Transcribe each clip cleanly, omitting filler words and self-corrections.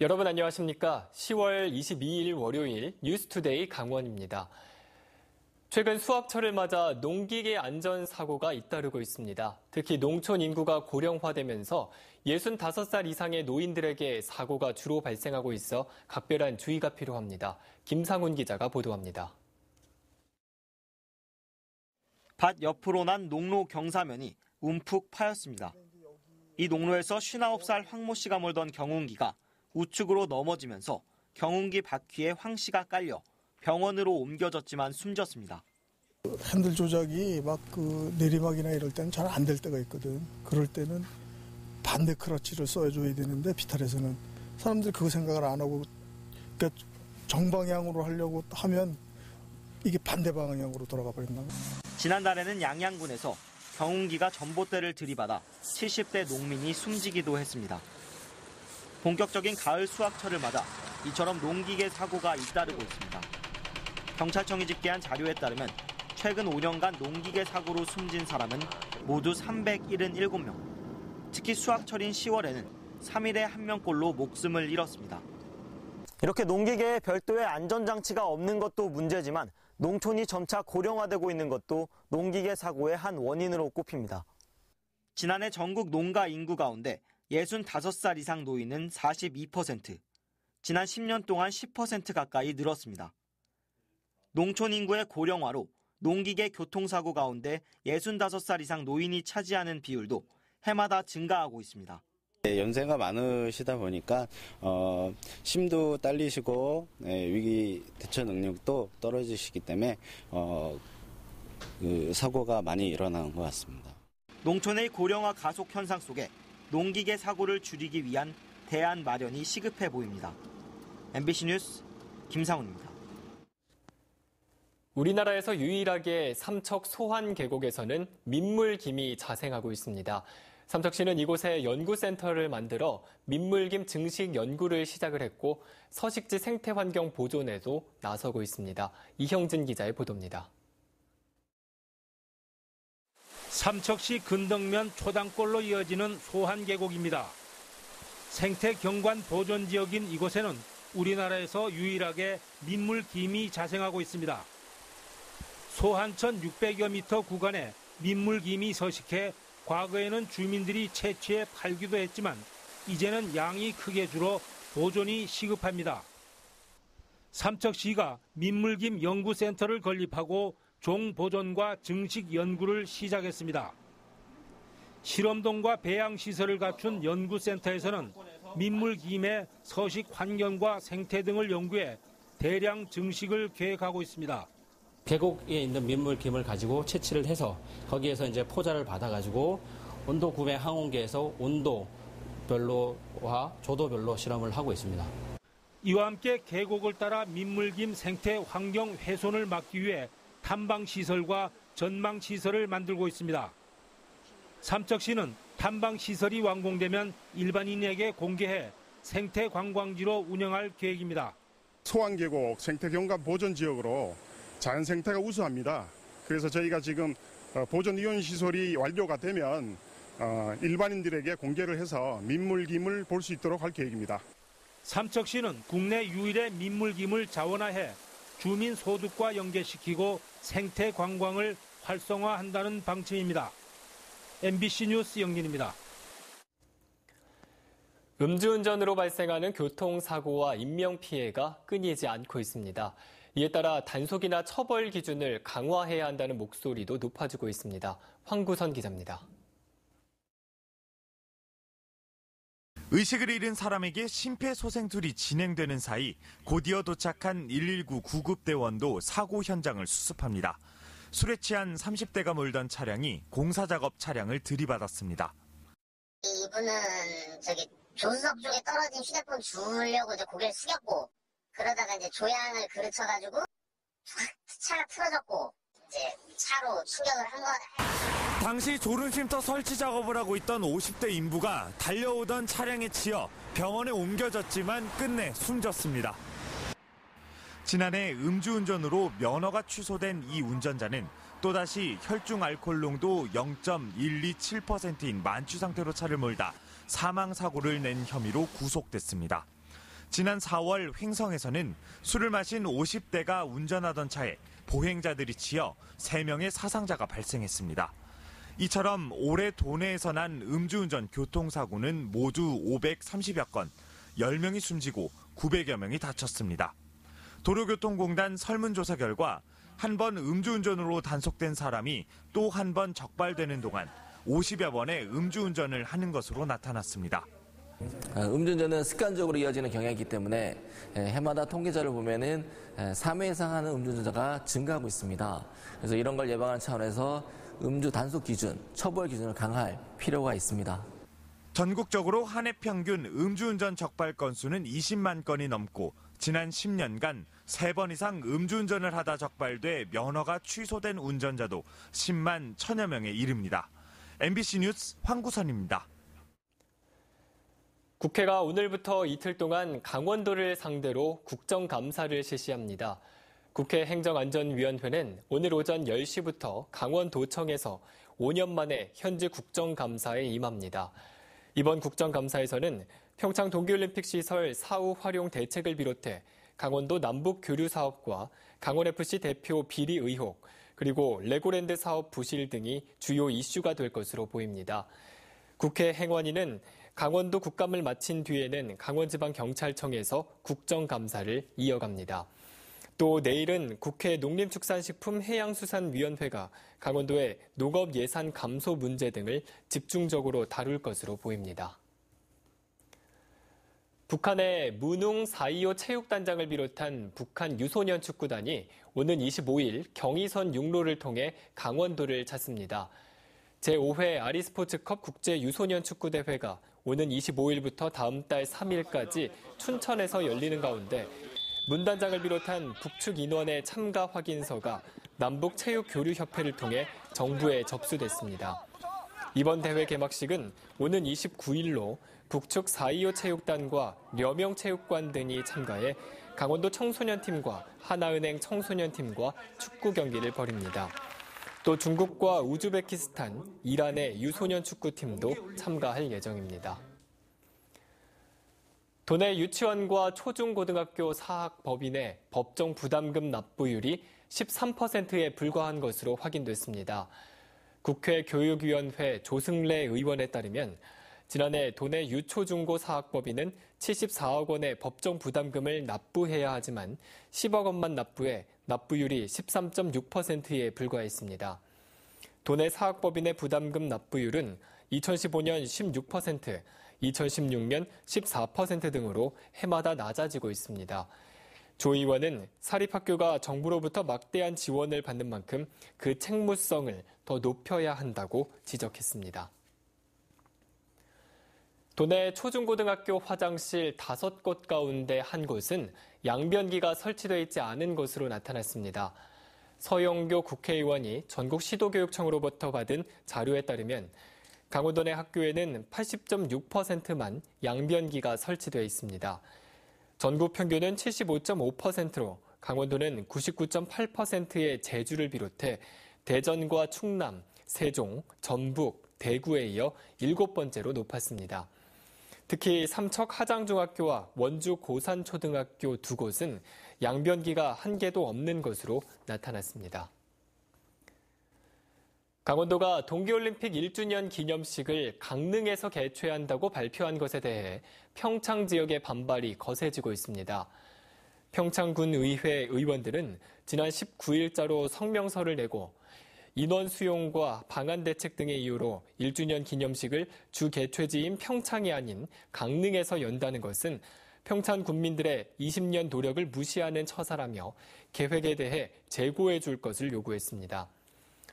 여러분 안녕하십니까? 10월 22일 월요일 뉴스투데이 강원입니다. 최근 수확철을 맞아 농기계 안전사고가 잇따르고 있습니다. 특히 농촌 인구가 고령화되면서 65살 이상의 노인들에게 사고가 주로 발생하고 있어 각별한 주의가 필요합니다. 김상훈 기자가 보도합니다. 밭 옆으로 난 농로 경사면이 움푹 파였습니다. 이 농로에서 59살 황모 씨가 몰던 경운기가 우측으로 넘어지면서 경운기 바퀴에 황 씨가 깔려 병원으로 옮겨졌지만 숨졌습니다. 핸들 조작이 막 내리막이나 이럴 때는 잘 안 될 때가 있거든. 그럴 때는 반대 크러치를 써줘야 되는데 비탈에서는 사람들이 그거 생각을 안 하고 그러니까 정방향으로 하려고 하면 이게 반대 방향으로 돌아가 버린다. 지난달에는 양양군에서 경운기가 전봇대를 들이받아 70대 농민이 숨지기도 했습니다. 본격적인 가을 수확철을 맞아 이처럼 농기계 사고가 잇따르고 있습니다. 경찰청이 집계한 자료에 따르면 최근 5년간 농기계 사고로 숨진 사람은 모두 377명. 특히 수확철인 10월에는 3일에 1명꼴로 목숨을 잃었습니다. 이렇게 농기계에 별도의 안전장치가 없는 것도 문제지만 농촌이 점차 고령화되고 있는 것도 농기계 사고의 한 원인으로 꼽힙니다. 지난해 전국 농가 인구 가운데 65살 이상 노인은 42%, 지난 10년 동안 10% 가까이 늘었습니다. 농촌 인구의 고령화로 농기계 교통사고 가운데 65살 이상 노인이 차지하는 비율도 해마다 증가하고 있습니다. 연세가 많으시다 보니까 심도 딸리시고 위기 대처 능력도 떨어지시기 때문에 사고가 많이 일어나는 것 같습니다. 농촌의 고령화 가속 현상 속에 농기계 사고를 줄이기 위한 대안 마련이 시급해 보입니다. MBC 뉴스 김상훈입니다. 우리나라에서 유일하게 삼척 소환 계곡에서는 민물김이 자생하고 있습니다. 삼척시는 이곳에 연구센터를 만들어 민물김 증식 연구를 시작을 했고 서식지 생태환경 보존에도 나서고 있습니다. 이형진 기자의 보도입니다. 삼척시 근덕면 초당골로 이어지는 소환계곡입니다. 생태경관 보존지역인 이곳에는 우리나라에서 유일하게 민물김이 자생하고 있습니다. 소한천 600여 미터 구간에 민물김이 서식해 과거에는 주민들이 채취해 팔기도 했지만 이제는 양이 크게 줄어 보존이 시급합니다. 삼척시가 민물김 연구센터를 건립하고 종보존과 증식 연구를 시작했습니다. 실험동과 배양시설을 갖춘 연구센터에서는 민물김의 서식 환경과 생태 등을 연구해 대량 증식을 계획하고 있습니다. 계곡에 있는 민물김을 가지고 채취를 해서 거기에서 이제 포자를 받아가지고 온도 구매 항온기에서 온도별로와 조도별로 실험을 하고 있습니다. 이와 함께 계곡을 따라 민물김 생태 환경 훼손을 막기 위해 탐방시설과 전망시설을 만들고 있습니다. 삼척시는 탐방시설이 완공되면 일반인에게 공개해 생태 관광지로 운영할 계획입니다. 소환계곡 생태경관 보존지역으로 자연생태가 우수합니다. 그래서 저희가 지금 보존이온시설이 완료가 되면 일반인들에게 공개를 해서 민물김을 볼 수 있도록 할 계획입니다. 삼척시는 국내 유일의 민물김을 자원화해 주민 소득과 연계시키고 생태 관광을 활성화한다는 방침입니다. MBC 뉴스 영진입니다. 음주운전으로 발생하는 교통사고와 인명피해가 끊이지 않고 있습니다. 이에 따라 단속이나 처벌 기준을 강화해야 한다는 목소리도 높아지고 있습니다. 황구선 기자입니다. 의식을 잃은 사람에게 심폐소생술이 진행되는 사이 곧이어 도착한 119 구급대원도 사고 현장을 수습합니다. 술에 취한 30대가 몰던 차량이 공사작업 차량을 들이받았습니다. 이분은 조수석 쪽에 떨어진 휴대폰 주우려고 고개를 숙였고 그러다가 이제 조향을 그르쳐가지고 차가 틀어졌고 이제 차로 추격을 한 거예요. 당시 졸음쉼터 설치 작업을 하고 있던 50대 인부가 달려오던 차량에 치여 병원에 옮겨졌지만 끝내 숨졌습니다. 지난해 음주운전으로 면허가 취소된 이 운전자는 또다시 혈중 알코올 농도 0.127%인 만취 상태로 차를 몰다 사망사고를 낸 혐의로 구속됐습니다. 지난 4월 횡성에서는 술을 마신 50대가 운전하던 차에 보행자들이 치여 3명의 사상자가 발생했습니다. 이처럼 올해 도내에서 난 음주운전 교통사고는 모두 530여 건, 10명이 숨지고 900여 명이 다쳤습니다. 도로교통공단 설문조사 결과 한 번 음주운전으로 단속된 사람이 또 한 번 적발되는 동안 50여 번의 음주운전을 하는 것으로 나타났습니다. 음주운전은 습관적으로 이어지는 경향이기 때문에 해마다 통계자를 보면은 3회 이상 하는 음주운전자가 증가하고 있습니다. 그래서 이런 걸 예방하는 차원에서 음주 단속 기준, 처벌 기준을 강화할 필요가 있습니다. 전국적으로 한 해 평균 음주운전 적발 건수는 20만 건이 넘고 지난 10년간 3번 이상 음주운전을 하다 적발돼 면허가 취소된 운전자도 10만 1000여 명에 이릅니다. MBC 뉴스 황구선입니다. 국회가 오늘부터 이틀 동안 강원도를 상대로 국정감사를 실시합니다. 국회 행정안전위원회는 오늘 오전 10시부터 강원도청에서 5년 만에 현지 국정감사에 임합니다. 이번 국정감사에서는 평창 동계올림픽 시설 사후 활용 대책을 비롯해 강원도 남북 교류 사업과 강원FC 대표 비리 의혹, 그리고 레고랜드 사업 부실 등이 주요 이슈가 될 것으로 보입니다. 국회 행안위는 강원도 국감을 마친 뒤에는 강원지방경찰청에서 국정감사를 이어갑니다. 또 내일은 국회 농림축산식품해양수산위원회가 강원도의 농업 예산 감소 문제 등을 집중적으로 다룰 것으로 보입니다. 북한의 문웅 4.25 체육단장을 비롯한 북한 유소년 축구단이 오는 25일 경의선 육로를 통해 강원도를 찾습니다. 제5회 아리스포츠컵 국제 유소년 축구대회가 오는 25일부터 다음 달 3일까지 춘천에서 열리는 가운데 문 단장을 비롯한 북측 인원의 참가 확인서가 남북체육교류협회를 통해 정부에 접수됐습니다. 이번 대회 개막식은 오는 29일로 북측 4.25 체육단과 려명 체육관 등이 참가해 강원도 청소년팀과 하나은행 청소년팀과 축구 경기를 벌입니다. 또 중국과 우즈베키스탄, 이란의 유소년 축구팀도 참가할 예정입니다. 도내 유치원과 초중고등학교 사학법인의 법정 부담금 납부율이 13%에 불과한 것으로 확인됐습니다. 국회 교육위원회 조승래 의원에 따르면 지난해 도내 유초중고 사학법인은 74억 원의 법정 부담금을 납부해야 하지만 10억 원만 납부해 납부율이 13.6%에 불과했습니다. 도내 사학법인의 부담금 납부율은 2015년 16%, 2016년 14% 등으로 해마다 낮아지고 있습니다. 조 의원은 사립학교가 정부로부터 막대한 지원을 받는 만큼 그 책무성을 더 높여야 한다고 지적했습니다. 도내 초중고등학교 화장실 5곳 가운데 한 곳은 양변기가 설치되어 있지 않은 것으로 나타났습니다. 서영교 국회의원이 전국 시도교육청으로부터 받은 자료에 따르면 강원도 내 학교에는 80.6%만 양변기가 설치되어 있습니다. 전국 평균은 75.5%로 강원도는 99.8%의 제주를 비롯해 대전과 충남, 세종, 전북, 대구에 이어 7번째로 높았습니다. 특히 삼척 하장중학교와 원주 고산초등학교 2곳은 양변기가 한 개도 없는 것으로 나타났습니다. 강원도가 동계올림픽 1주년 기념식을 강릉에서 개최한다고 발표한 것에 대해 평창 지역의 반발이 거세지고 있습니다. 평창군 의회 의원들은 지난 19일자로 성명서를 내고 인원 수용과 방안 대책 등의 이유로 1주년 기념식을 주 개최지인 평창이 아닌 강릉에서 연다는 것은 평창 군민들의 20년 노력을 무시하는 처사라며 계획에 대해 재고해 줄 것을 요구했습니다.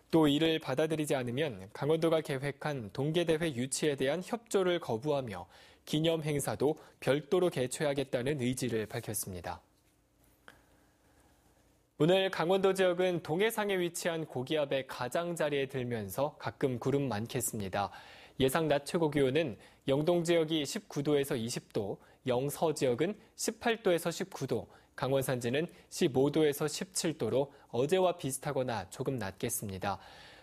또 이를 받아들이지 않으면 강원도가 계획한 동계대회 유치에 대한 협조를 거부하며 기념 행사도 별도로 개최하겠다는 의지를 밝혔습니다. 오늘 강원도 지역은 동해상에 위치한 고기압의 가장자리에 들면서 가끔 구름 많겠습니다. 예상 낮 최고 기온은 영동 지역이 19도에서 20도, 영서 지역은 18도에서 19도, 강원 산지는 15도에서 17도로 어제와 비슷하거나 조금 낮겠습니다.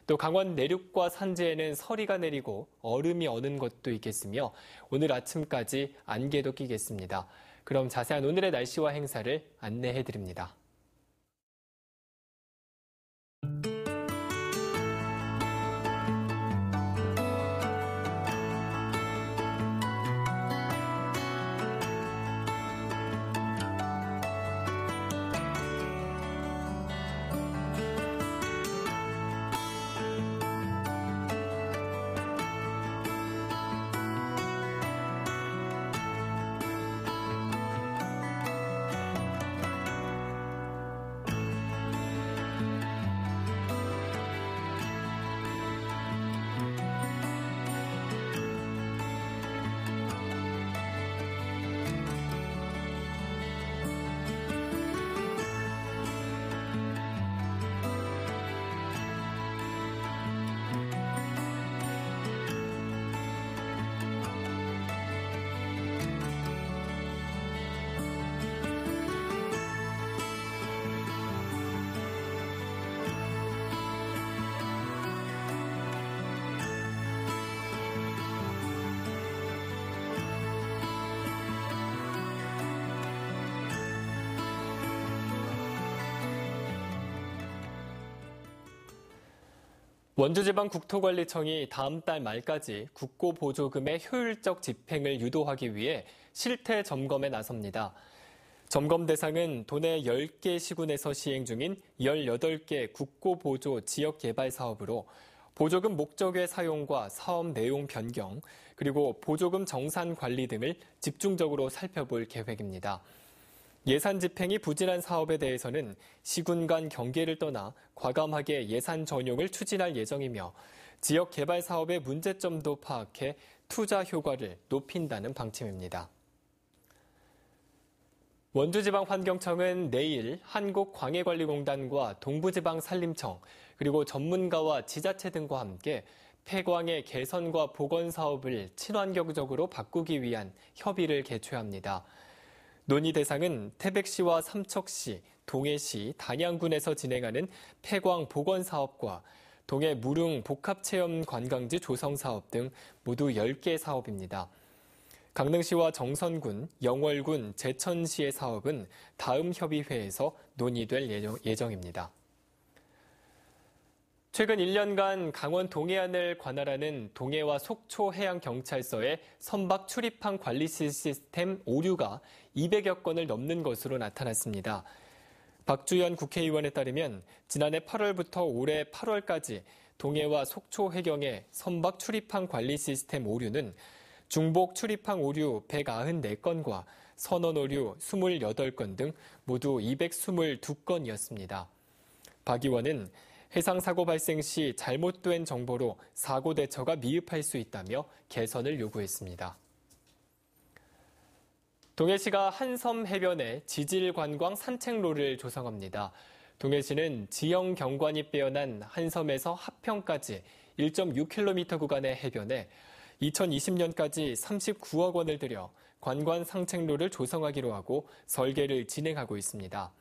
또 강원 내륙과 산지에는 서리가 내리고 얼음이 어는 곳도 있겠으며 오늘 아침까지 안개도 끼겠습니다. 그럼 자세한 오늘의 날씨와 행사를 안내해드립니다. 원주지방국토관리청이 다음 달 말까지 국고보조금의 효율적 집행을 유도하기 위해 실태 점검에 나섭니다. 점검 대상은 도내 10개 시군에서 시행 중인 18개 국고보조 지역개발 사업으로 보조금 목적의 사용과 사업 내용 변경, 그리고 보조금 정산 관리 등을 집중적으로 살펴볼 계획입니다. 예산 집행이 부진한 사업에 대해서는 시군 간 경계를 떠나 과감하게 예산 전용을 추진할 예정이며 지역 개발 사업의 문제점도 파악해 투자 효과를 높인다는 방침입니다. 원주지방환경청은 내일 한국광해관리공단과 동부지방산림청 그리고 전문가와 지자체 등과 함께 폐광의 개선과 복원 사업을 친환경적으로 바꾸기 위한 협의를 개최합니다. 논의 대상은 태백시와 삼척시, 동해시, 단양군에서 진행하는 폐광 복원 사업과 동해 무릉 복합체험 관광지 조성 사업 등 모두 10개 사업입니다. 강릉시와 정선군, 영월군, 제천시의 사업은 다음 협의회에서 논의될 예정입니다. 최근 1년간 강원 동해안을 관할하는 동해와 속초 해양경찰서의 선박 출입항 관리 시스템 오류가 200여 건을 넘는 것으로 나타났습니다. 박주연 국회의원에 따르면 지난해 8월부터 올해 8월까지 동해와 속초 해경의 선박 출입항 관리 시스템 오류는 중복 출입항 오류 194건과 선원 오류 28건 등 모두 222건이었습니다. 박 의원은 해상 사고 발생 시 잘못된 정보로 사고 대처가 미흡할 수 있다며 개선을 요구했습니다. 동해시가 한섬 해변에 지질 관광 산책로를 조성합니다. 동해시는 지형 경관이 빼어난 한섬에서 하평까지 1.6km 구간의 해변에 2020년까지 39억 원을 들여 관광 산책로를 조성하기로 하고 설계를 진행하고 있습니다.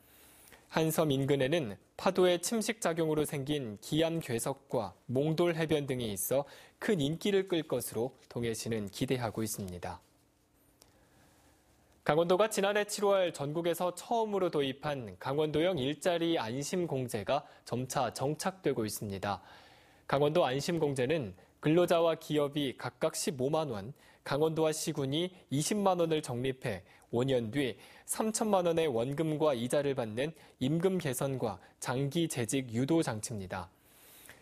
한섬 인근에는 파도의 침식작용으로 생긴 기암 괴석과 몽돌 해변 등이 있어 큰 인기를 끌 것으로 동해시는 기대하고 있습니다. 강원도가 지난해 7월 전국에서 처음으로 도입한 강원도형 일자리 안심공제가 점차 정착되고 있습니다. 강원도 안심공제는 근로자와 기업이 각각 15만 원, 강원도와 시군이 20만 원을 적립해 5년 뒤 3천만 원의 원금과 이자를 받는 임금 개선과 장기 재직 유도 장치입니다.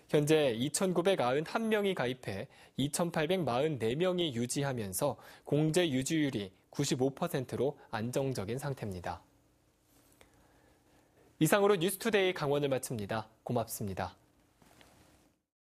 현재 2,991명이 가입해 2,844명이 유지하면서 공제 유지율이 95%로 안정적인 상태입니다. 이상으로 뉴스투데이 강원을 마칩니다. 고맙습니다.